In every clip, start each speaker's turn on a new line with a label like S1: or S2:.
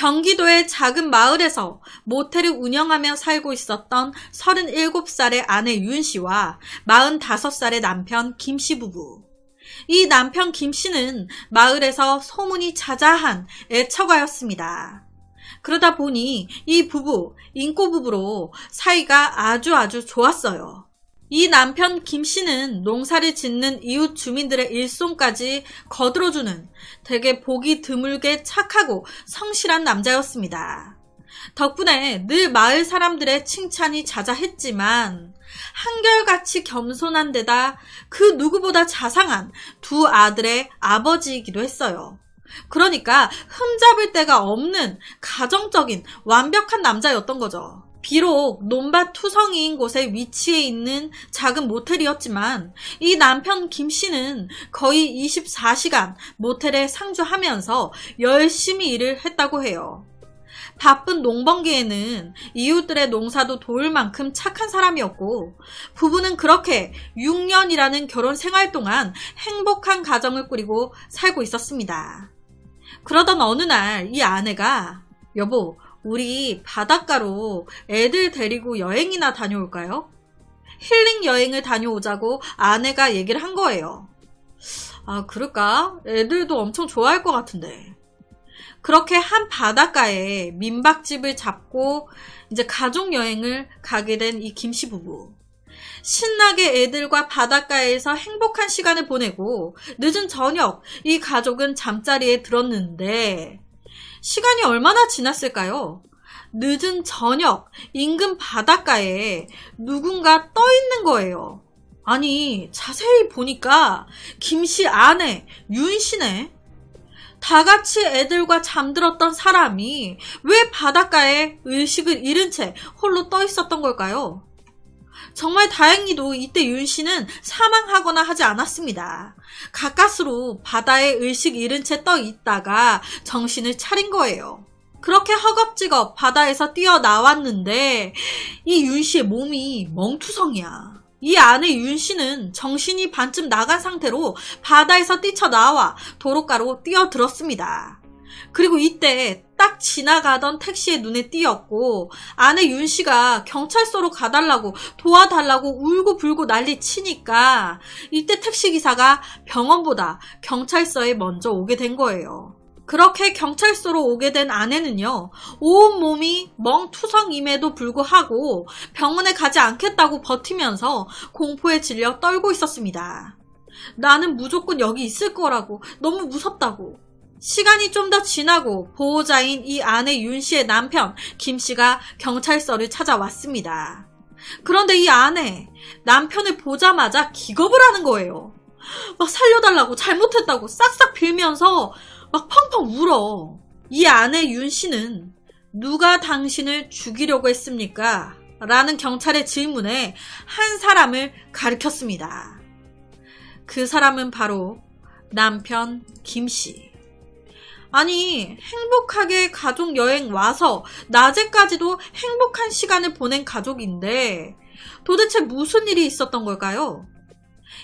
S1: 경기도의 작은 마을에서 모텔을 운영하며 살고 있었던 37살의 아내 윤 씨와 45살의 남편 김 씨 부부. 이 남편 김 씨는 마을에서 소문이 자자한 애처가였습니다. 그러다 보니 이 부부, 인꼬 부부로 사이가 아주 좋았어요. 이 남편 김 씨는 농사를 짓는 이웃 주민들의 일손까지 거들어주는 되게 보기 드물게 착하고 성실한 남자였습니다. 덕분에 늘 마을 사람들의 칭찬이 자자했지만 한결같이 겸손한 데다 그 누구보다 자상한 두 아들의 아버지이기도 했어요. 그러니까 흠잡을 데가 없는 가정적인 완벽한 남자였던 거죠. 비록 논밭 투성이인 곳에 위치해 있는 작은 모텔이었지만 이 남편 김 씨는 거의 24시간 모텔에 상주하면서 열심히 일을 했다고 해요. 바쁜 농번기에는 이웃들의 농사도 도울 만큼 착한 사람이었고 부부는 그렇게 6년이라는 결혼 생활 동안 행복한 가정을 꾸리고 살고 있었습니다. 그러던 어느 날 이 아내가 여보, 우리 바닷가로 애들 데리고 여행이나 다녀올까요? 힐링 여행을 다녀오자고 아내가 얘기를 한 거예요. 아, 그럴까? 애들도 엄청 좋아할 것 같은데. 그렇게 한 바닷가에 민박집을 잡고 이제 가족 여행을 가게 된 이 김씨 부부. 신나게 애들과 바닷가에서 행복한 시간을 보내고 늦은 저녁 이 가족은 잠자리에 들었는데 시간이 얼마나 지났을까요? 늦은 저녁 인근 바닷가에 누군가 떠 있는 거예요. 아니, 자세히 보니까 김씨 아내 윤 씨네. 다 같이 애들과 잠들었던 사람이 왜 바닷가에 의식을 잃은 채 홀로 떠 있었던 걸까요? 정말 다행히도 이때 윤 씨는 사망하거나 하지 않았습니다. 가까스로 바다에 의식 잃은 채 떠 있다가 정신을 차린 거예요. 그렇게 허겁지겁 바다에서 뛰어나왔는데 이 윤 씨의 몸이 멍투성이야. 이 아내 윤 씨는 정신이 반쯤 나간 상태로 바다에서 뛰쳐나와 도로가로 뛰어들었습니다. 그리고 이때 딱 지나가던 택시의 눈에 띄었고 아내 윤 씨가 경찰서로 가달라고 도와달라고 울고불고 난리 치니까 이때 택시기사가 병원보다 경찰서에 먼저 오게 된 거예요. 그렇게 경찰서로 오게 된 아내는요, 온몸이 멍투성임에도 불구하고 병원에 가지 않겠다고 버티면서 공포에 질려 떨고 있었습니다. 나는 무조건 여기 있을 거라고, 너무 무섭다고. 시간이 좀 더 지나고 보호자인 이 아내 윤 씨의 남편 김 씨가 경찰서를 찾아왔습니다. 그런데 이 아내, 남편을 보자마자 기겁을 하는 거예요. 막 살려달라고, 잘못했다고 싹싹 빌면서 막 펑펑 울어. 이 아내 윤 씨는 누가 당신을 죽이려고 했습니까? 라는 경찰의 질문에 한 사람을 가리켰습니다. 그 사람은 바로 남편 김 씨. 아니, 행복하게 가족 여행 와서 낮에까지도 행복한 시간을 보낸 가족인데 도대체 무슨 일이 있었던 걸까요?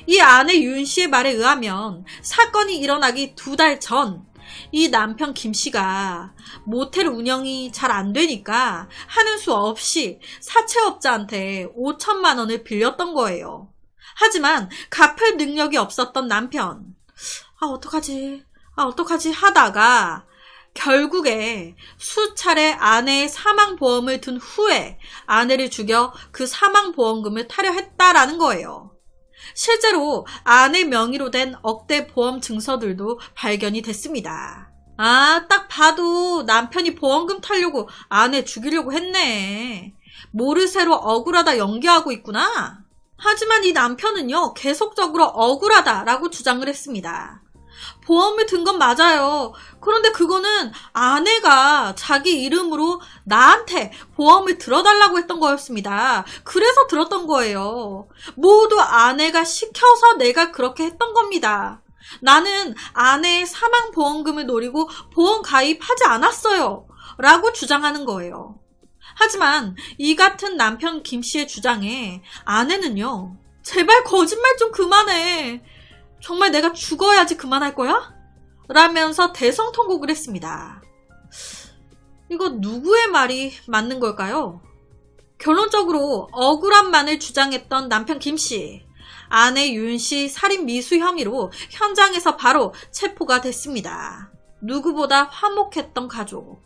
S1: 이 아내 윤 씨의 말에 의하면 사건이 일어나기 2달 전 이 남편 김 씨가 모텔 운영이 잘 안 되니까 하는 수 없이 사채업자한테 5천만 원을 빌렸던 거예요. 하지만 갚을 능력이 없었던 남편. 어떡하지 하다가 결국에 수차례 아내의 사망보험을 든 후에 아내를 죽여 그 사망보험금을 타려 했다라는 거예요. 실제로 아내 명의로 된 억대 보험 증서들도 발견이 됐습니다. 아, 딱 봐도 남편이 보험금 타려고 아내 죽이려고 했네. 모르쇠로 억울하다 연기하고 있구나. 하지만 이 남편은요, 계속적으로 억울하다라고 주장을 했습니다. 보험을 든 건 맞아요. 그런데 그거는 아내가 자기 이름으로 나한테 보험을 들어달라고 했던 거였습니다. 그래서 들었던 거예요. 모두 아내가 시켜서 내가 그렇게 했던 겁니다. 나는 아내의 사망보험금을 노리고 보험 가입하지 않았어요. 라고 주장하는 거예요. 하지만 이 같은 남편 김 씨의 주장에 아내는요, 제발 거짓말 좀 그만해. 정말 내가 죽어야지 그만할 거야? 라면서 대성통곡을 했습니다. 이거 누구의 말이 맞는 걸까요? 결론적으로 억울함만을 주장했던 남편 김씨, 아내 윤씨 살인 미수 혐의로 현장에서 바로 체포가 됐습니다. 누구보다 화목했던 가족.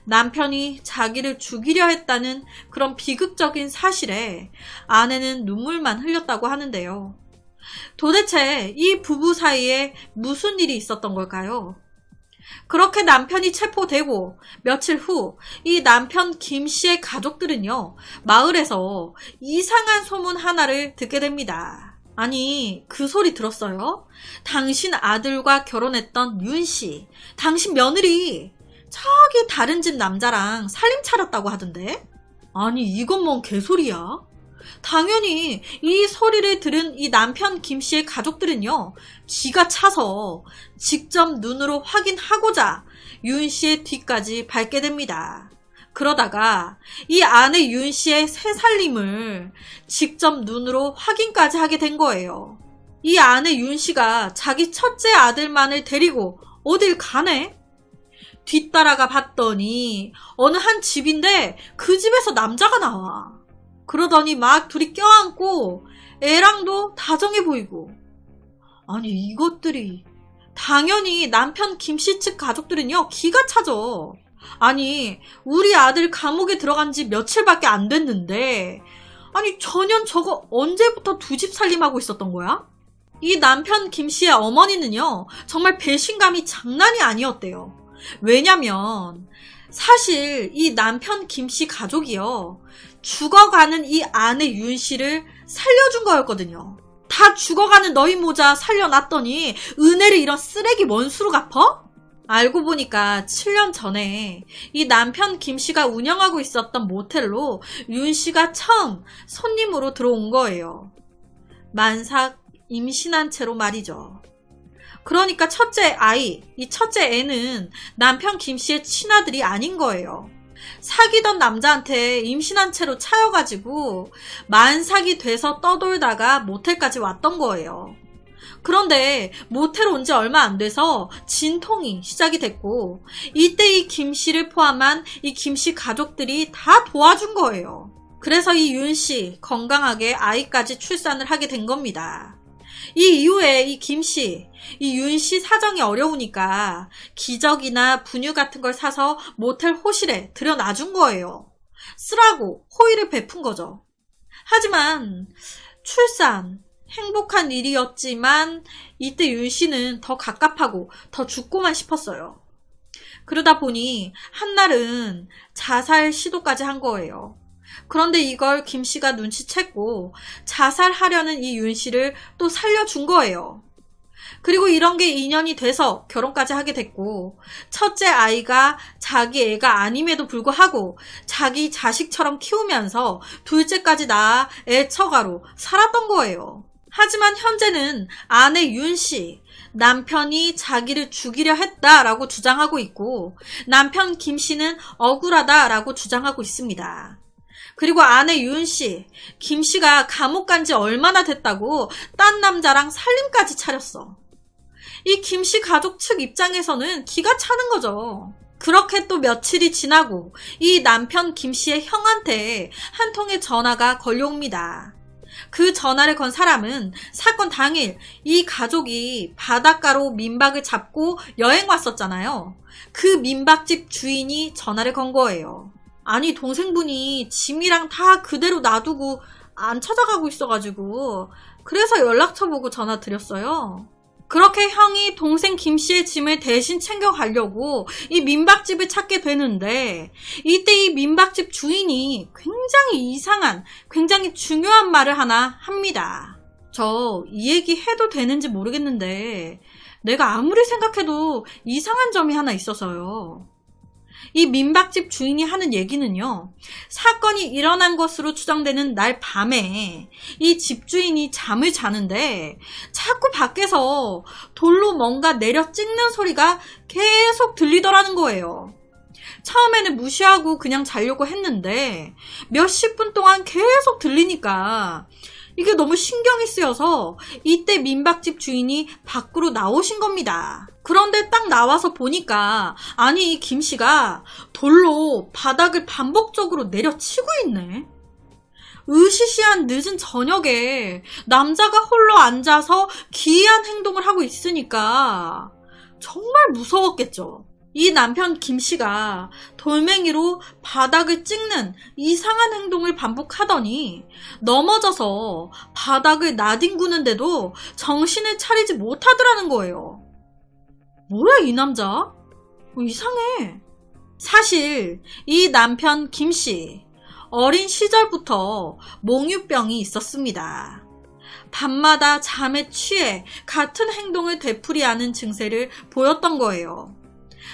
S1: 남편이 자기를 죽이려 했다는 그런 비극적인 사실에 아내는 눈물만 흘렸다고 하는데요. 도대체 이 부부 사이에 무슨 일이 있었던 걸까요? 그렇게 남편이 체포되고 며칠 후 이 남편 김씨의 가족들은요, 마을에서 이상한 소문 하나를 듣게 됩니다. 아니, 그 소리 들었어요? 당신 아들과 결혼했던 윤씨, 당신 며느리 저기 다른 집 남자랑 살림 차렸다고 하던데? 아니, 이건 뭔 개소리야? 당연히 이 소리를 들은 이 남편 김씨의 가족들은요, 기가 차서 직접 눈으로 확인하고자 윤씨의 뒤까지 밟게 됩니다. 그러다가 이 아내 윤씨의 새살림을 직접 눈으로 확인까지 하게 된 거예요. 이 아내 윤씨가 자기 첫째 아들만을 데리고 어딜 가네? 뒤따라가 봤더니 어느 한 집인데 그 집에서 남자가 나와. 그러더니 막 둘이 껴안고 애랑도 다정해 보이고. 아니, 이것들이 당연히 남편 김씨 측 가족들은요, 기가 차죠. 아니, 우리 아들 감옥에 들어간 지 며칠밖에 안 됐는데, 아니, 전현 저거 언제부터 두 집 살림하고 있었던 거야? 이 남편 김씨의 어머니는요, 정말 배신감이 장난이 아니었대요. 왜냐면 사실 이 남편 김씨 가족이요, 죽어가는 이 아내 윤씨를 살려준 거였거든요. 다 죽어가는 너희 모자 살려놨더니 은혜를 이런 쓰레기 원수로 갚아? 알고 보니까 7년 전에 이 남편 김씨가 운영하고 있었던 모텔로 윤씨가 처음 손님으로 들어온 거예요. 만삭 임신한 채로 말이죠. 그러니까 첫째 아이, 이 첫째 애는 남편 김씨의 친아들이 아닌 거예요. 사귀던 남자한테 임신한 채로 차여가지고 만삭이 돼서 떠돌다가 모텔까지 왔던 거예요. 그런데 모텔 온 지 얼마 안 돼서 진통이 시작이 됐고, 이때 이 김씨를 포함한 이 김씨 가족들이 다 도와준 거예요. 그래서 이 윤씨 건강하게 아이까지 출산을 하게 된 겁니다. 이 이후에 이 김씨, 이 윤씨 사정이 어려우니까 기저귀나 분유 같은 걸 사서 모텔 호실에 들여놔준 거예요. 쓰라고 호의를 베푼 거죠. 하지만 출산, 행복한 일이었지만 이때 윤씨는 더 갑갑하고 더 죽고만 싶었어요. 그러다 보니 한날은 자살 시도까지 한 거예요. 그런데 이걸 김씨가 눈치챘고 자살하려는 이 윤씨를 또 살려준 거예요. 그리고 이런 게 인연이 돼서 결혼까지 하게 됐고, 첫째 아이가 자기 애가 아님에도 불구하고 자기 자식처럼 키우면서 둘째까지 낳아 애처가로 살았던 거예요. 하지만 현재는 아내 윤씨, 남편이 자기를 죽이려 했다라고 주장하고 있고, 남편 김씨는 억울하다라고 주장하고 있습니다. 그리고 아내 윤씨, 김씨가 감옥 간 지 얼마나 됐다고 딴 남자랑 살림까지 차렸어. 이 김씨 가족 측 입장에서는 기가 차는 거죠. 그렇게 또 며칠이 지나고 이 남편 김씨의 형한테 한 통의 전화가 걸려옵니다. 그 전화를 건 사람은 사건 당일 이 가족이 바닷가로 민박을 잡고 여행 왔었잖아요. 그 민박집 주인이 전화를 건 거예요. 아니, 동생분이 짐이랑 다 그대로 놔두고 안 찾아가고 있어가지고 그래서 연락처 보고 전화 드렸어요. 그렇게 형이 동생 김씨의 짐을 대신 챙겨가려고 이 민박집을 찾게 되는데, 이때 이 민박집 주인이 굉장히 이상한, 굉장히 중요한 말을 하나 합니다. 저 이 얘기 해도 되는지 모르겠는데 내가 아무리 생각해도 이상한 점이 하나 있어서요. 이 민박집 주인이 하는 얘기는요, 사건이 일어난 것으로 추정되는 날 밤에 이 집주인이 잠을 자는데 자꾸 밖에서 돌로 뭔가 내려 찍는 소리가 계속 들리더라는 거예요. 처음에는 무시하고 그냥 자려고 했는데 몇십 분 동안 계속 들리니까 이게 너무 신경이 쓰여서 이때 민박집 주인이 밖으로 나오신 겁니다. 그런데 딱 나와서 보니까 아니 이 김씨가 돌로 바닥을 반복적으로 내려치고 있네. 으시시한 늦은 저녁에 남자가 홀로 앉아서 기이한 행동을 하고 있으니까 정말 무서웠겠죠. 이 남편 김씨가 돌멩이로 바닥을 찍는 이상한 행동을 반복하더니 넘어져서 바닥을 나뒹구는데도 정신을 차리지 못하더라는 거예요. 뭐야 이 남자? 이상해. 사실 이 남편 김씨 어린 시절부터 몽유병이 있었습니다. 밤마다 잠에 취해 같은 행동을 되풀이하는 증세를 보였던 거예요.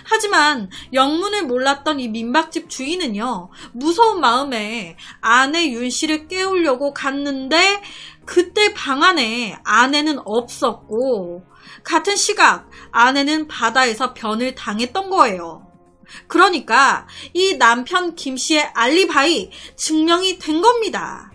S1: 하지만 영문을 몰랐던 이 민박집 주인은요, 무서운 마음에 아내 윤씨를 깨우려고 갔는데 그때 방 안에 아내는 없었고 같은 시각 아내는 바다에서 변을 당했던 거예요. 그러니까 이 남편 김씨의 알리바이 증명이 된 겁니다.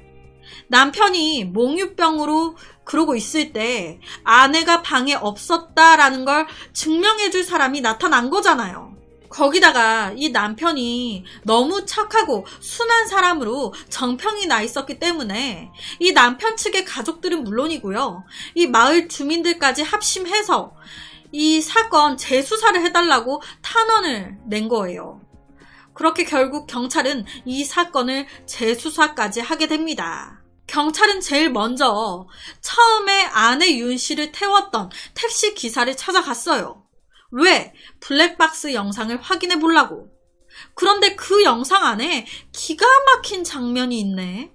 S1: 남편이 몽유병으로 그러고 있을 때 아내가 방에 없었다라는 걸 증명해줄 사람이 나타난 거잖아요. 거기다가 이 남편이 너무 착하고 순한 사람으로 정평이 나 있었기 때문에 이 남편 측의 가족들은 물론이고요. 이 마을 주민들까지 합심해서 이 사건 재수사를 해달라고 탄원을 낸 거예요. 그렇게 결국 경찰은 이 사건을 재수사까지 하게 됩니다. 경찰은 제일 먼저 처음에 아내 윤 씨를 태웠던 택시 기사를 찾아갔어요. 왜? 블랙박스 영상을 확인해 보려고. 그런데 그 영상 안에 기가 막힌 장면이 있네.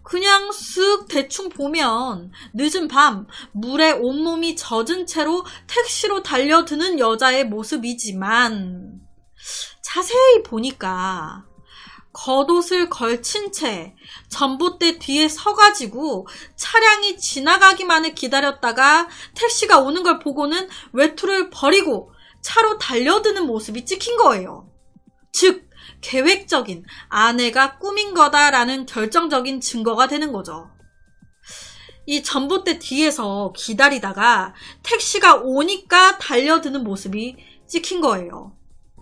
S1: 그냥 쓱 대충 보면 늦은 밤 물에 온몸이 젖은 채로 택시로 달려드는 여자의 모습이지만 자세히 보니까 겉옷을 걸친 채 전봇대 뒤에 서가지고 차량이 지나가기만을 기다렸다가 택시가 오는 걸 보고는 외투를 버리고 차로 달려드는 모습이 찍힌 거예요. 즉 계획적인 아내가 꾸민 거다라는 결정적인 증거가 되는 거죠. 이 전봇대 뒤에서 기다리다가 택시가 오니까 달려드는 모습이 찍힌 거예요.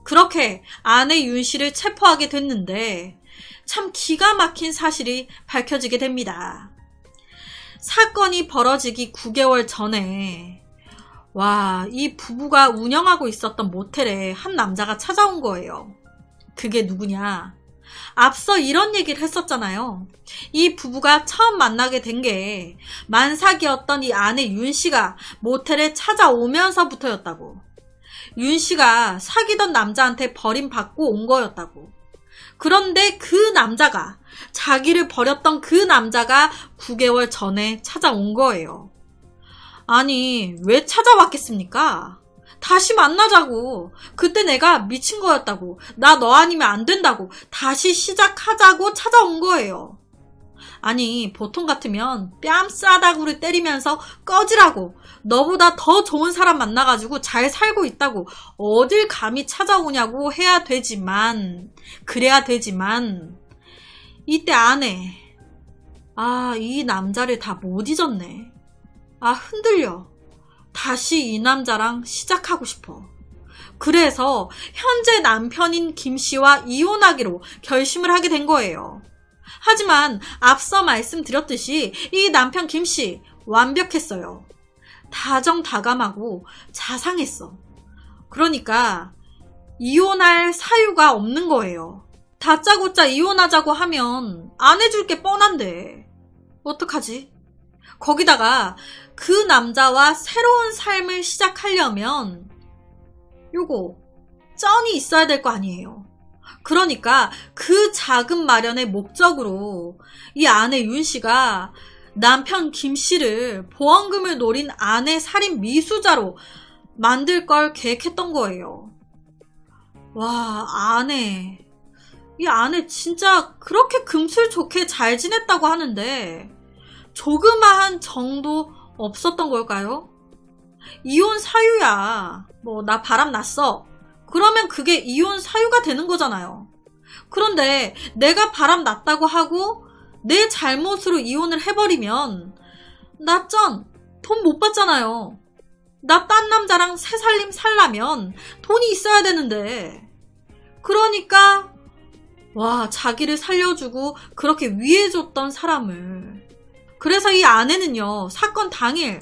S1: 그렇게 아내 윤 씨를 체포하게 됐는데 참 기가 막힌 사실이 밝혀지게 됩니다. 사건이 벌어지기 9개월 전에 이 부부가 운영하고 있었던 모텔에 한 남자가 찾아온 거예요. 그게 누구냐? 앞서 이런 얘기를 했었잖아요. 이 부부가 처음 만나게 된 게 만삭이었던 이 아내 윤 씨가 모텔에 찾아오면서부터였다고. 윤 씨가 사귀던 남자한테 버림받고 온 거였다고. 그런데 그 남자가, 자기를 버렸던 그 남자가 9개월 전에 찾아온 거예요. 아니, 왜 찾아왔겠습니까? 다시 만나자고. 그때 내가 미친 거였다고. 나 너 아니면 안 된다고. 다시 시작하자고 찾아온 거예요. 아니, 보통 같으면 뺨싸다구를 때리면서 꺼지라고. 너보다 더 좋은 사람 만나가지고 잘 살고 있다고 어딜 감히 찾아오냐고 해야 되지만, 그래야 되지만 이때 아내, 이 남자를 다 못 잊었네. 흔들려. 다시 이 남자랑 시작하고 싶어. 그래서 현재 남편인 김 씨와 이혼하기로 결심을 하게 된 거예요. 하지만 앞서 말씀드렸듯이 이 남편 김 씨 완벽했어요. 다정다감하고 자상했어. 그러니까 이혼할 사유가 없는 거예요. 다짜고짜 이혼하자고 하면 안 해줄 게 뻔한데 어떡하지? 거기다가 그 남자와 새로운 삶을 시작하려면 요거 쩐이 있어야 될 거 아니에요. 그러니까 그 자금 마련의 목적으로 이 아내 윤 씨가 남편 김 씨를 보험금을 노린 아내 살인 미수자로 만들 걸 계획했던 거예요. 이 아내 진짜 그렇게 금술 좋게 잘 지냈다고 하는데 조그마한 정도 없었던 걸까요? 이혼 사유야. 나 바람 났어. 그러면 그게 이혼 사유가 되는 거잖아요. 그런데 내가 바람 났다고 하고 내 잘못으로 이혼을 해버리면 나 돈 못 받잖아요. 나 딴 남자랑 새 살림 살려면 돈이 있어야 되는데. 그러니까 자기를 살려주고 그렇게 위해줬던 사람을. 그래서 이 아내는요, 사건 당일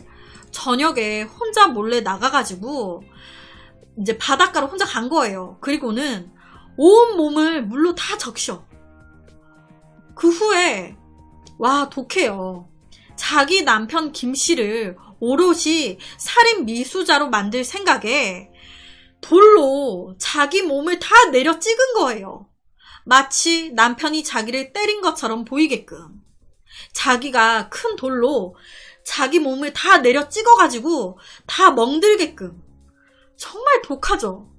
S1: 저녁에 혼자 몰래 나가가지고 이제 바닷가로 혼자 간 거예요. 그리고는 온 몸을 물로 다 적셔. 그 후에 독해요. 자기 남편 김씨를 오롯이 살인 미수자로 만들 생각에 돌로 자기 몸을 다 내려 찍은 거예요. 마치 남편이 자기를 때린 것처럼 보이게끔. 자기가 큰 돌로 자기 몸을 다 내려 찍어가지고 다 멍들게끔. 정말 독하죠.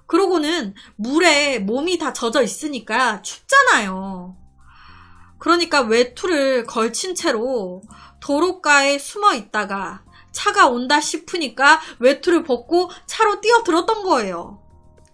S1: 그러고는 물에 몸이 다 젖어 있으니까 춥잖아요. 그러니까 외투를 걸친 채로 도로가에 숨어 있다가 차가 온다 싶으니까 외투를 벗고 차로 뛰어들었던 거예요.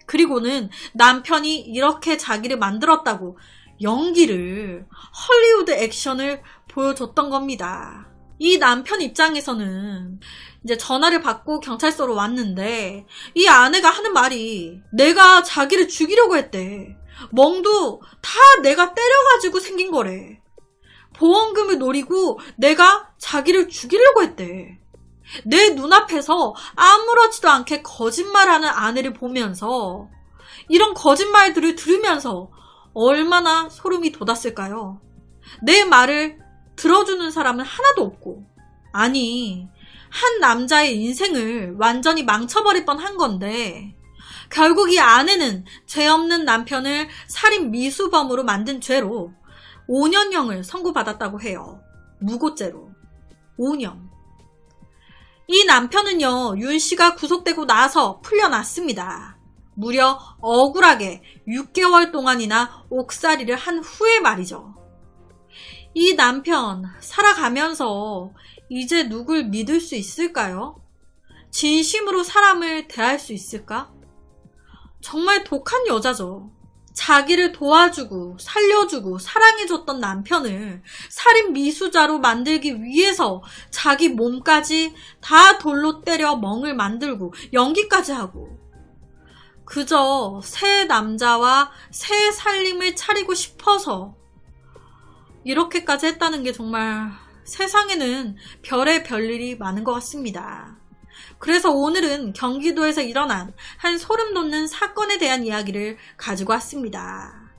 S1: 그리고는 남편이 이렇게 자기를 만들었다고 연기를, 헐리우드 액션을 보여줬던 겁니다. 이 남편 입장에서는 이제 전화를 받고 경찰서로 왔는데 이 아내가 하는 말이 내가 자기를 죽이려고 했대. 멍도 다 내가 때려가지고 생긴 거래. 보험금을 노리고 내가 자기를 죽이려고 했대. 내 눈앞에서 아무렇지도 않게 거짓말하는 아내를 보면서 이런 거짓말들을 들으면서 얼마나 소름이 돋았을까요? 내 말을 들어주는 사람은 하나도 없고, 아니 한 남자의 인생을 완전히 망쳐버릴 뻔한 건데 결국 이 아내는 죄 없는 남편을 살인 미수범으로 만든 죄로 5년형을 선고받았다고 해요. 무고죄로 5년. 이 남편은요, 윤 씨가 구속되고 나서 풀려났습니다. 무려 억울하게 6개월 동안이나 옥살이를 한 후에 말이죠. 이 남편 살아가면서 이제 누굴 믿을 수 있을까요? 진심으로 사람을 대할 수 있을까? 정말 독한 여자죠. 자기를 도와주고 살려주고 사랑해줬던 남편을 살인 미수자로 만들기 위해서 자기 몸까지 다 돌로 때려 멍을 만들고 연기까지 하고, 그저 새 남자와 새 살림을 차리고 싶어서 이렇게까지 했다는 게 정말 세상에는 별의 별일이 많은 것 같습니다. 그래서 오늘은 경기도에서 일어난 한 소름 돋는 사건에 대한 이야기를 가지고 왔습니다.